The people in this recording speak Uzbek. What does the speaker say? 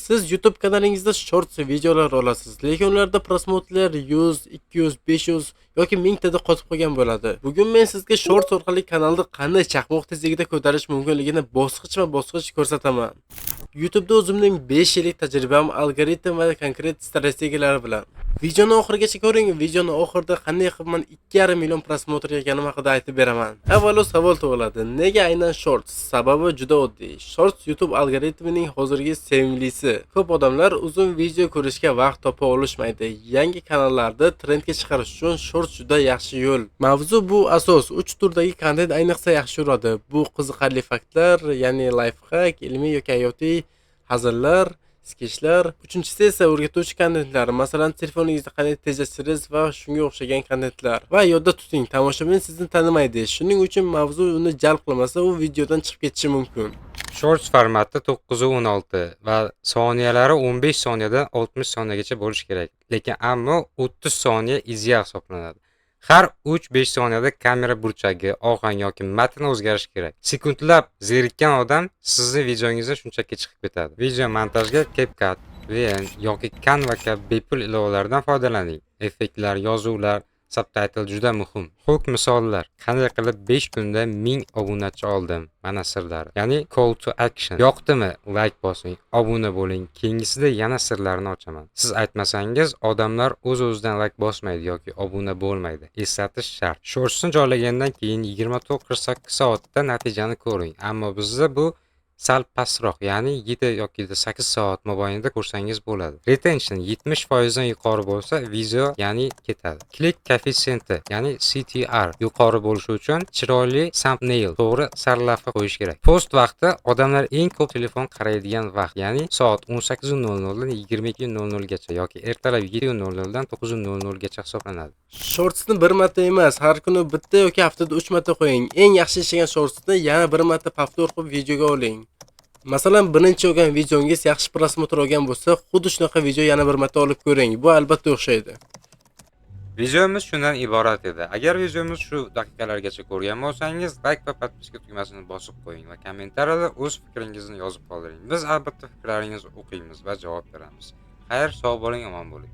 Siz YouTube kanalingizda shorts videolar olasiz, lekin ularda prosmotlar 100, 200, 500 yoki 1000 tada qotib qolgan bo'ladi. Bugun men sizga shorts orqali kanalni qanday chaqmoq tezligida ko'tarish mumkinligini bosqichma-bosqich ko'rsataman. YouTube'da o'zimning 5 yillik tajribam, algoritm va konkret strategiyalari bilan. Videoni oxirigacha ko'ring. Videoni oxirida qanday qilib 2,5 million prosmotr eganim haqida aytib beraman. Avvalo savol tug'iladi. Nega aynan shorts? Sababi juda oddiy. Shorts YouTube algoritmining hozirgi sevimlisi. Ko'p odamlar uzun video ko'rishga vaqt topa olishmaydi. Yangi kanallarda trendga chiqarish uchun shorts juda yaxshi yo'l. Mavzu bu asos. 3 turdagi kontent ayniqsa yaxshi uradi. Bu qiziqarli faktlar, ya'ni lifehack, ilmiy yoki hayotiy hazillar, sketchlar. Uchinchisi esa o'rgatuvchi kontentlar, masalan telefoningizda qanday tejashtirish va shunga o'xshagan kontentlar. Va yodda tuting, tomoshabin sizni tanimaydi. Shuning uchun mavzu uni jalb qilmasa, u videodan chiqib ketishi mumkin. Shorts formati 916 va soniyalari 15 soniyadan 60 soniyagacha bo'lishi kerak. Lekin ammo 30 soniya ideal hisoblanadi. Har 3-5 soniyada kamera burchagi, ohang yoki matn o'zgarishi kerak. Sekundlab zerikkan odam sizning videongizda shunchaki chiqib ketadi. Video montajga CapCut, VN yoki Canva kabi bepul ilovalardan foydalaning. Effektlar, yozuvlar, subtitle juda muhim. Xo'p, misollar. Qanday qilib 5 kunda 1000 obunachi oldim? Mana sirlari. Ya'ni call to action. Yoqdimi? Like bosing, obuna bo'ling. Keyingisida yana sirlarini ochaman. Siz aytmasangiz, odamlar o'z-o'zidan like bosmaydi yoki obuna bo'lmaydi. Eslatish shart. Shortsni joylagandan keyin 24-48 soatda natijani ko'ring. Ammo bizda bu sal pastroq, ya'ni 7 yoki 8 soat mobaynida ko'rsangiz bo'ladi. Retention 70% dan yuqori bo'lsa, video ya'ni ketadi. Click koeffitsiyenti, ya'ni CTR yuqori bo'lishi uchun chiroyli thumbnail, to'g'ri sarlavha qo'yish kerak. Post vaqti odamlar eng ko'p telefon qaraydigan vaqt, ya'ni soat 18:00 dan 22:00 gacha yoki ertalab 7:00 dan 9:00 gacha hisoblanadi. Shortsni bir marta emas, har kuni bitta yoki haftada 3 marta qo'ying. Eng yaxshi ishlagan shortsni yana bir marta повтор qilib videoga oling. Masalan, birinchi olgan videongiz yaxshi prosmotr olgan bo'lsa, xuddi shunaqa video yana bir marta olib ko'ring. Bu albatta o'xshaydi. Videomiz shundan iborat edi. Agar videomiz shu daqiqalargacha ko'rgan bo'lsangiz, like va podpiska tugmasini bosib qo'ying va kommentariyada o'z fikringizni yozib qoldiring. Biz albatta fikrlaringizni o'qiymiz va javob beramiz. Xayr, sog' bo'ling, omon bo'ling.